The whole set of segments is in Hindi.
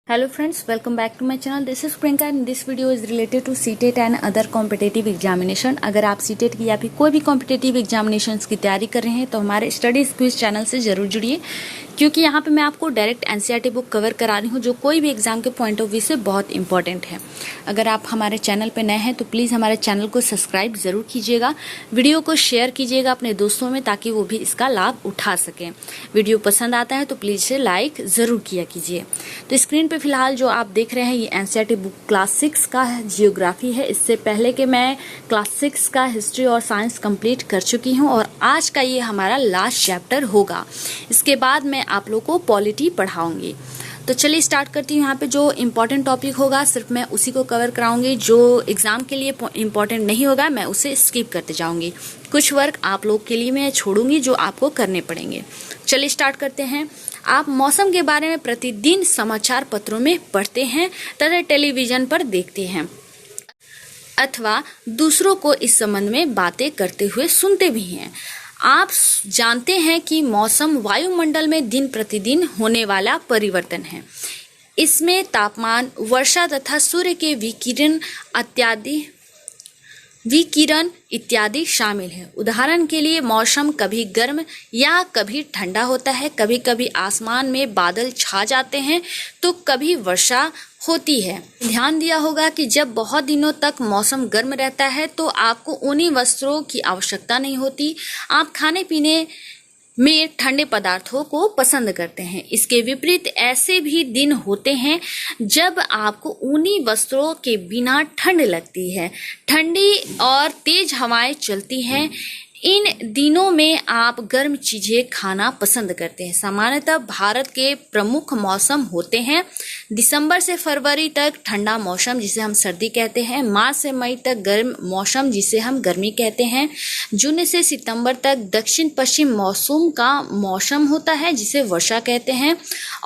Hello friends, welcome back to my channel. This is Priyanka and this video is related to CTET and other competitive examination. अगर आप CTET की या फिर कोई भी competitive examinations की तैयारी कर रहे हैं तो हमारे स्टडीज क्विज चैनल से जरूर जुड़िए, क्योंकि यहाँ पे मैं आपको डायरेक्ट NCERT बुक कवर करा रही हूँ जो कोई भी एग्जाम के पॉइंट ऑफ व्यू से बहुत इंपॉर्टेंट है। अगर आप हमारे चैनल पे नए हैं तो प्लीज़ हमारे चैनल को सब्सक्राइब ज़रूर कीजिएगा, वीडियो को शेयर कीजिएगा अपने दोस्तों में ताकि वो भी इसका लाभ उठा सकें। वीडियो पसंद आता है तो प्लीज़ इसे लाइक ज़रूर किया कीजिए। तो स्क्रीन पे फिलहाल जो आप देख रहे हैं ये NCERT बुक क्लास 6 का जियोग्राफी है। इससे पहले कि मैं क्लास 6 का हिस्ट्री और साइंस कंप्लीट कर चुकी हूँ और आज का ये हमारा लास्ट चैप्टर होगा। इसके बाद मैं आप लोग को पॉलिटी पढ़ाऊंगी। तो चलिए स्टार्ट करती हूँ। यहाँ पे जो इम्पोर्टेंट टॉपिक होगा सिर्फ मैं उसी को कवर कराऊंगी, जो एग्जाम के लिए इम्पोर्टेंट नहीं होगा मैं उसे स्किप करते जाऊंगी। कुछ वर्क आप लोग के लिए मैं छोड़ूंगी जो आपको करने पड़ेंगे। चलिए स्टार्ट करते हैं। आप मौसम के बारे में प्रतिदिन समाचार पत्रों में पढ़ते हैं तथा टेलीविजन पर देखते हैं अथवा दूसरों को इस संबंध में बातें करते हुए सुनते भी हैं। आप जानते हैं कि मौसम वायुमंडल में दिन प्रतिदिन होने वाला परिवर्तन है। इसमें तापमान, वर्षा तथा सूर्य के विकिरण इत्यादि शामिल है। उदाहरण के लिए मौसम कभी गर्म या कभी ठंडा होता है, कभी कभी आसमान में बादल छा जाते हैं तो कभी वर्षा होती है। ध्यान दिया होगा कि जब बहुत दिनों तक मौसम गर्म रहता है तो आपको ऊनी वस्त्रों की आवश्यकता नहीं होती। आप खाने पीने में ठंडे पदार्थों को पसंद करते हैं। इसके विपरीत ऐसे भी दिन होते हैं जब आपको ऊनी वस्त्रों के बिना ठंड लगती है, ठंडी और तेज हवाएं चलती हैं। इन दिनों में आप गर्म चीजें खाना पसंद करते हैं। सामान्यतः भारत के प्रमुख मौसम होते हैं दिसंबर से फरवरी तक ठंडा मौसम जिसे हम सर्दी कहते हैं, मार्च से मई तक गर्म मौसम जिसे हम गर्मी कहते हैं, जून से सितंबर तक दक्षिण पश्चिम मौसम का मौसम होता है जिसे वर्षा कहते हैं,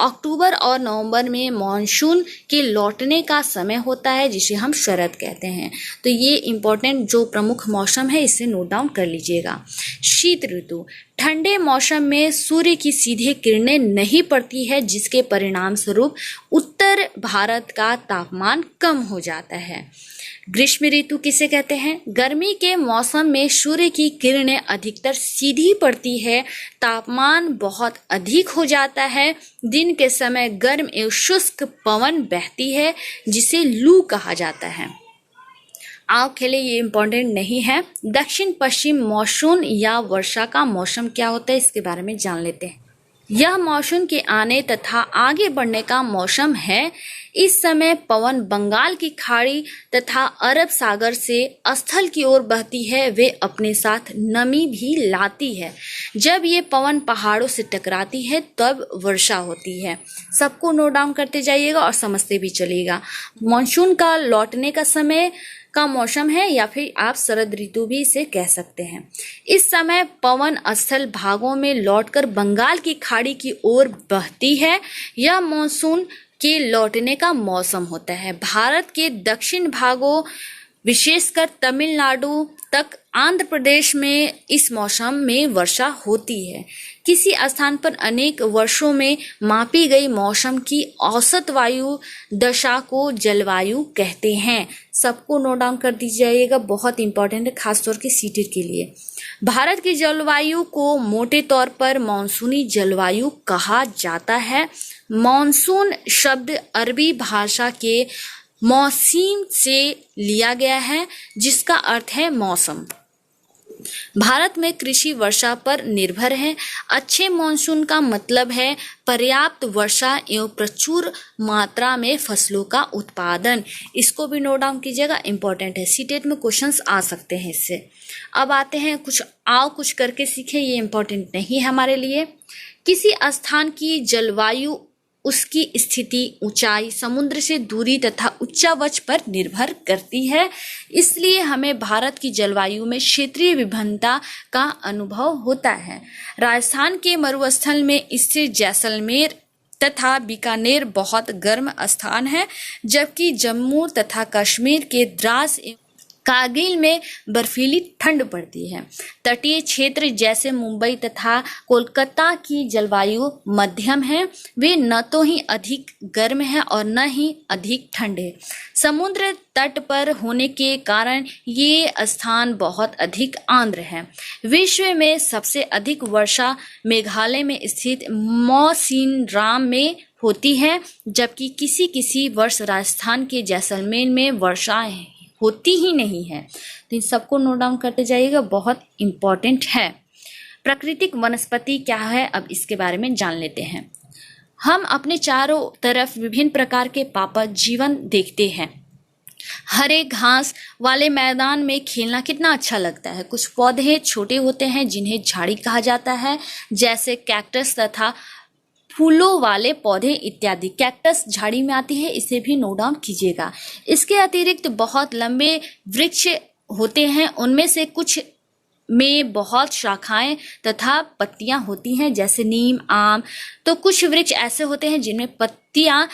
अक्टूबर और नवंबर में मानसून के लौटने का समय होता है जिसे हम शरद कहते हैं। तो ये इंपॉर्टेंट जो प्रमुख मौसम है इसे नोट डाउन कर लीजिए। शीत ऋतु, ठंडे मौसम में सूर्य की सीधे किरणें नहीं पड़ती है जिसके परिणाम स्वरूप उत्तर भारत का तापमान कम हो जाता है। ग्रीष्म ऋतु किसे कहते हैं? गर्मी के मौसम में सूर्य की किरणें अधिकतर सीधी पड़ती है, तापमान बहुत अधिक हो जाता है, दिन के समय गर्म एवं शुष्क पवन बहती है जिसे लू कहा जाता है। आप के लिए ये इम्पोर्टेंट नहीं है। दक्षिण पश्चिम मॉनसून या वर्षा का मौसम क्या होता है इसके बारे में जान लेते हैं। यह मॉनसून के आने तथा आगे बढ़ने का मौसम है। इस समय पवन बंगाल की खाड़ी तथा अरब सागर से स्थल की ओर बहती है। वे अपने साथ नमी भी लाती है। जब ये पवन पहाड़ों से टकराती है तब वर्षा होती है। सबको नोट डाउन करते जाइएगा और समझते भी चलिएगा। मॉनसून का लौटने का समय का मौसम है या फिर आप शरद ऋतु भी इसे कह सकते हैं। इस समय पवन स्थल भागों में लौटकर बंगाल की खाड़ी की ओर बहती है। यह मानसून के लौटने का मौसम होता है। भारत के दक्षिण भागों विशेषकर तमिलनाडु तक आंध्र प्रदेश में इस मौसम में वर्षा होती है। किसी स्थान पर अनेक वर्षों में मापी गई मौसम की औसत वायु दशा को जलवायु कहते हैं। सबको नोट डाउन कर दीजिएगा, बहुत इंपॉर्टेंट है खासतौर के सीटेट के लिए। भारत की जलवायु को मोटे तौर पर मानसूनी जलवायु कहा जाता है। मानसून शब्द अरबी भाषा के मौसीम से लिया गया है जिसका अर्थ है मौसम। भारत में कृषि वर्षा पर निर्भर है। अच्छे मानसून का मतलब है पर्याप्त वर्षा एवं प्रचुर मात्रा में फसलों का उत्पादन। इसको भी नोट डाउन कीजिएगा, इंपॉर्टेंट है, सीटेट में क्वेश्चंस आ सकते हैं इससे। अब आते हैं कुछ करके सीखें, ये इंपॉर्टेंट नहीं है हमारे लिए। किसी स्थान की जलवायु उसकी स्थिति, ऊंचाई, समुद्र से दूरी तथा उच्चावच पर निर्भर करती है। इसलिए हमें भारत की जलवायु में क्षेत्रीय विभिन्नता का अनुभव होता है। राजस्थान के मरुस्थल में स्थित जैसलमेर तथा बीकानेर बहुत गर्म स्थान है, जबकि जम्मू तथा कश्मीर के द्रास कारगिल में बर्फीली ठंड पड़ती है। तटीय क्षेत्र जैसे मुंबई तथा कोलकाता की जलवायु मध्यम है। वे न तो ही अधिक गर्म है और न ही अधिक ठंडे। समुद्र तट पर होने के कारण ये स्थान बहुत अधिक आर्द्र है। विश्व में सबसे अधिक वर्षा मेघालय में स्थित मौसिनराम में होती है, जबकि किसी वर्ष राजस्थान के जैसलमेर में वर्षा होती ही नहीं है। तो इन सबको नोट डाउन करते जाइएगा, बहुत इंपॉर्टेंट है। प्राकृतिक वनस्पति क्या है, अब इसके बारे में जान लेते हैं। हम अपने चारों तरफ विभिन्न प्रकार के पापा जीवन देखते हैं। हरे घास वाले मैदान में खेलना कितना अच्छा लगता है। कुछ पौधे छोटे होते हैं जिन्हें झाड़ी कहा जाता है, जैसे कैक्टस तथा फूलों वाले पौधे इत्यादि। कैक्टस झाड़ी में आती है, इसे भी नोट डाउन कीजिएगा। इसके अतिरिक्त बहुत लंबे वृक्ष होते हैं, उनमें से कुछ में बहुत शाखाएं तथा पत्तियां होती हैं, जैसे नीम, आम। तो कुछ वृक्ष ऐसे होते हैं जिनमें पत्तियां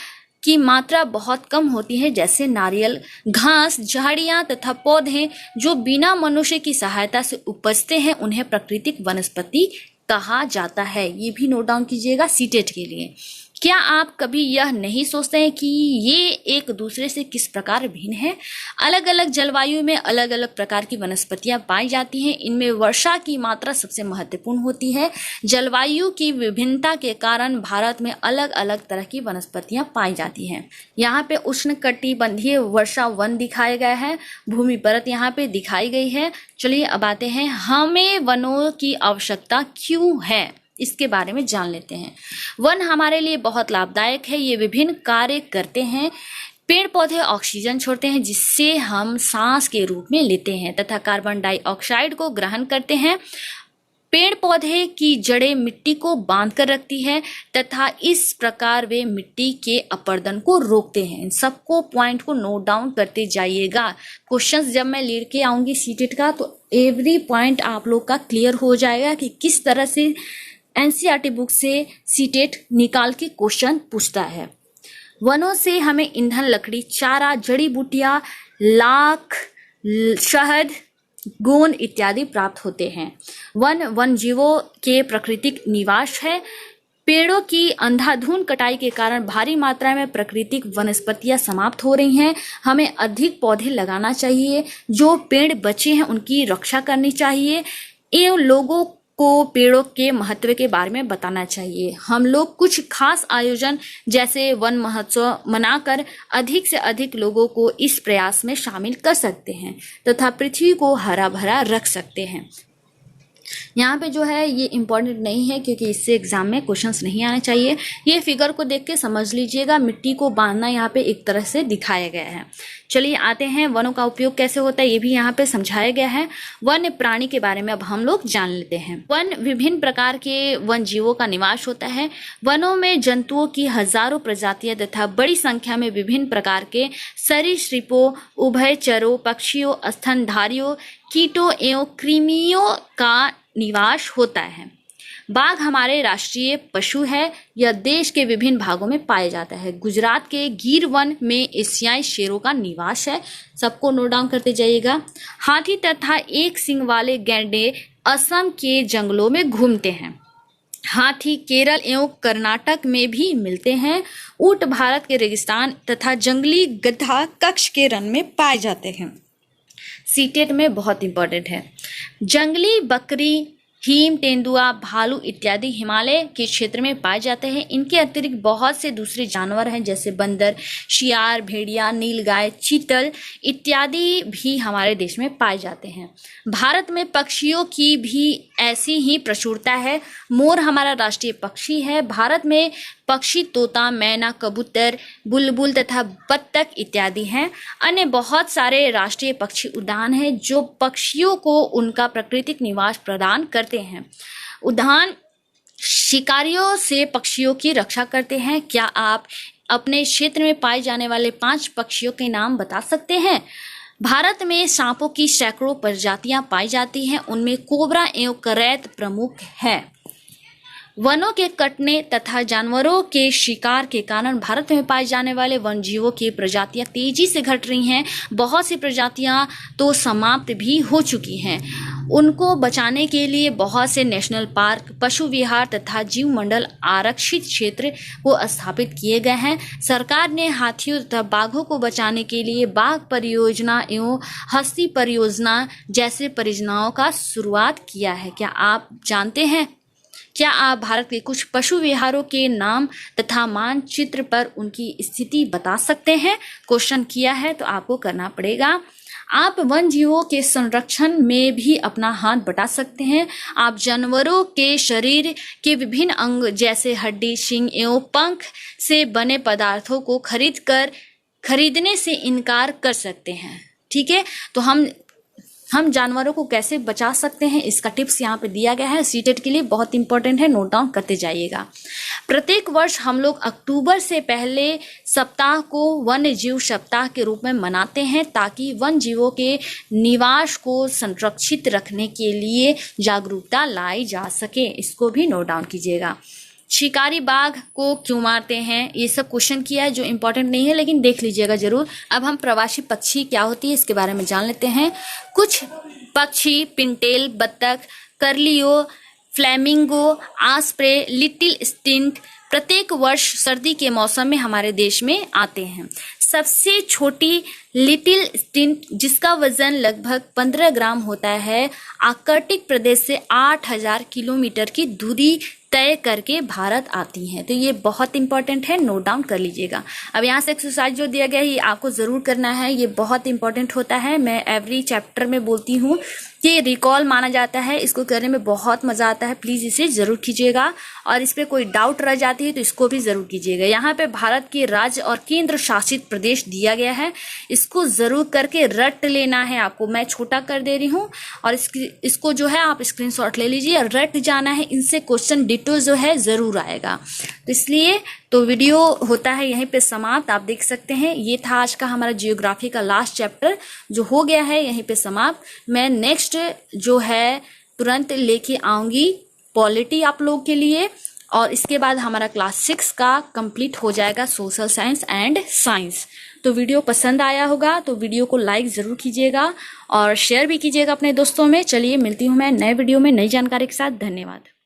की मात्रा बहुत कम होती है, जैसे नारियल। घास, झाड़ियां तथा पौधे जो बिना मनुष्य की सहायता से उपजते हैं, उन्हें प्राकृतिक वनस्पति कहा जाता है। ये भी नोट डाउन कीजिएगा सीटेट के लिए। क्या आप कभी यह नहीं सोचते हैं कि ये एक दूसरे से किस प्रकार भिन्न है? अलग अलग जलवायु में अलग अलग प्रकार की वनस्पतियां पाई जाती हैं। इनमें वर्षा की मात्रा सबसे महत्वपूर्ण होती है। जलवायु की विभिन्नता के कारण भारत में अलग अलग तरह की वनस्पतियां पाई जाती हैं। यहाँ पे उष्णकटिबंधीय वर्षा वन दिखाया गया है, भूमि परत यहाँ पे दिखाई गई है। चलिए अब आते हैं, हमें वनों की आवश्यकता क्यों है, इसके बारे में जान लेते हैं। वन हमारे लिए बहुत लाभदायक है। ये विभिन्न कार्य करते हैं। पेड़ पौधे ऑक्सीजन छोड़ते हैं, जिससे हम सांस के रूप में लेते हैं तथा कार्बन डाइऑक्साइड को ग्रहण करते हैं। पेड़ पौधे की जड़ें मिट्टी को बांध कर रखती है तथा इस प्रकार वे मिट्टी के अपरदन को रोकते हैं। इन सबको पॉइंट को नोट डाउन करते जाइएगा। क्वेश्चंस जब मैं लेके आऊंगी सीटेट का, तो एवरी पॉइंट आप लोग का क्लियर हो जाएगा कि किस तरह से एनसीईआरटी बुक से सीटेट निकाल के क्वेश्चन पूछता है। वनों से हमें ईंधन, लकड़ी, चारा, जड़ी बूटियां, लाख, शहद, गोंद इत्यादि प्राप्त होते हैं। वन जीवों के प्राकृतिक निवास है। पेड़ों की अंधाधुंध कटाई के कारण भारी मात्रा में प्राकृतिक वनस्पतियां समाप्त हो रही हैं। हमें अधिक पौधे लगाना चाहिए। जो पेड़ बचे हैं उनकी रक्षा करनी चाहिए। एवं लोगों को पेड़ों के महत्व के बारे में बताना चाहिए। हम लोग कुछ खास आयोजन जैसे वन महोत्सव मनाकर अधिक से अधिक लोगों को इस प्रयास में शामिल कर सकते हैं तथा पृथ्वी को हरा भरा रख सकते हैं। यहाँ पे जो है ये इम्पॉर्टेंट नहीं है, क्योंकि इससे एग्जाम में क्वेश्चंस नहीं आने चाहिए। ये फिगर को देख के समझ लीजिएगा, मिट्टी को बांधना यहाँ पे एक तरह से दिखाया गया है। चलिए आते हैं, वनों का उपयोग कैसे होता है ये भी यहाँ पे समझाया गया है। वन्य प्राणी के बारे में अब हम लोग जान लेते हैं। वन विभिन्न प्रकार के वन जीवों का निवास होता है। वनों में जंतुओं की हजारों प्रजातियां तथा बड़ी संख्या में विभिन्न प्रकार के सरीसृपों, उभयचरों, पक्षियों, स्तनधारियों, कीटों एवं कृमियों का निवास होता है। बाघ हमारे राष्ट्रीय पशु है। यह देश के विभिन्न भागों में पाया जाता है। गुजरात के गिर वन में एशियाई शेरों का निवास है। सबको नोट डाउन करते जाइएगा। हाथी तथा एक सींग वाले गैंडे असम के जंगलों में घूमते हैं। हाथी केरल एवं कर्नाटक में भी मिलते हैं। ऊंट भारत के रेगिस्तान तथा जंगली गधा कच्छ के रण में पाए जाते हैं। सीटेट में बहुत इंपॉर्टेंट है। जंगली बकरी, हिम तेंदुआ, भालू इत्यादि हिमालय के क्षेत्र में पाए जाते हैं। इनके अतिरिक्त बहुत से दूसरे जानवर हैं, जैसे बंदर, शियार, भेड़िया, नीलगाय, चीतल इत्यादि भी हमारे देश में पाए जाते हैं। भारत में पक्षियों की भी ऐसी ही प्रचुरता है। मोर हमारा राष्ट्रीय पक्षी है। भारत में पक्षी तोता, मैना, कबूतर, बुलबुल तथा बत्तख इत्यादि हैं। अन्य बहुत सारे राष्ट्रीय पक्षी उद्यान हैं जो पक्षियों को उनका प्राकृतिक निवास प्रदान करते हैं। उद्यान शिकारियों से पक्षियों की रक्षा करते हैं। क्या आप अपने क्षेत्र में पाए जाने वाले 5 पक्षियों के नाम बता सकते हैं? भारत में सांपों की सैकड़ों प्रजातियां पाई जाती हैं। उनमें कोबरा एवं करैत प्रमुख है। वनों के कटने तथा जानवरों के शिकार के कारण भारत में पाए जाने वाले वन जीवों की प्रजातियां तेजी से घट रही हैं। बहुत सी प्रजातियां तो समाप्त भी हो चुकी हैं। उनको बचाने के लिए बहुत से नेशनल पार्क, पशु विहार तथा जीव मंडल आरक्षित क्षेत्र को स्थापित किए गए हैं। सरकार ने हाथियों तथा बाघों को बचाने के लिए बाघ परियोजना एवं हस्ती परियोजना जैसे परियोजनाओं का शुरुआत किया है। क्या आप जानते हैं? क्या आप भारत के कुछ पशु विहारों के नाम तथा मानचित्र पर उनकी स्थिति बता सकते हैं? क्वेश्चन किया है तो आपको करना पड़ेगा। आप वन जीवों के संरक्षण में भी अपना हाथ बटा सकते हैं। आप जानवरों के शरीर के विभिन्न अंग जैसे हड्डी, सींग एवं पंख से बने पदार्थों को खरीदने से इनकार कर सकते हैं। ठीक है, तो हम जानवरों को कैसे बचा सकते हैं इसका टिप्स यहाँ पे दिया गया है। सीटेट के लिए बहुत इंपॉर्टेंट है, नोट डाउन करते जाइएगा। प्रत्येक वर्ष हम लोग अक्टूबर से पहले सप्ताह को वन्य जीव सप्ताह के रूप में मनाते हैं ताकि वन जीवों के निवास को संरक्षित रखने के लिए जागरूकता लाई जा सके। इसको भी नोट डाउन कीजिएगा। शिकारी बाघ को क्यों मारते हैं, ये सब क्वेश्चन किया है जो इम्पोर्टेंट नहीं है लेकिन देख लीजिएगा जरूर। अब हम प्रवासी पक्षी क्या होती है इसके बारे में जान लेते हैं। कुछ पक्षी पिनटेल, बत्तख, कर्लियो, फ्लैमिंगो, आस्प्रे, लिटिल स्टिंट प्रत्येक वर्ष सर्दी के मौसम में हमारे देश में आते हैं। सबसे छोटी लिटिल स्टिंट जिसका वजन लगभग 15 ग्राम होता है, आर्कटिक प्रदेश से 8000 किलोमीटर की दूरी तय करके भारत आती हैं। तो ये बहुत इंपॉर्टेंट है, नोट डाउन कर लीजिएगा। अब यहाँ से एक्सरसाइज जो दिया गया है ये आपको ज़रूर करना है, ये बहुत इंपॉर्टेंट होता है। मैं एवरी चैप्टर में बोलती हूँ कि रिकॉल माना जाता है, इसको करने में बहुत मज़ा आता है। प्लीज़ इसे ज़रूर कीजिएगा और इस पर कोई डाउट रह जाती है तो इसको भी ज़रूर कीजिएगा। यहाँ पे भारत के राज्य और केंद्र शासित प्रदेश दिया गया है, इसको ज़रूर करके रट लेना है आपको। मैं छोटा कर दे रही हूँ और इसको जो है आप स्क्रीनशॉट ले लीजिए, रट जाना है। इनसे क्वेश्चन डिटो जो है ज़रूर आएगा। तो इसलिए तो वीडियो होता है यहीं पे समाप्त, आप देख सकते हैं। ये था आज का हमारा जियोग्राफी का लास्ट चैप्टर जो हो गया है यहीं पे समाप्त। मैं नेक्स्ट जो है तुरंत लेके आऊँगी पॉलिटी आप लोग के लिए और इसके बाद हमारा क्लास 6 का कंप्लीट हो जाएगा सोशल साइंस एंड साइंस। तो वीडियो पसंद आया होगा तो वीडियो को लाइक ज़रूर कीजिएगा और शेयर भी कीजिएगा अपने दोस्तों में। चलिए मिलती हूँ मैं नए वीडियो में नई जानकारी के साथ। धन्यवाद।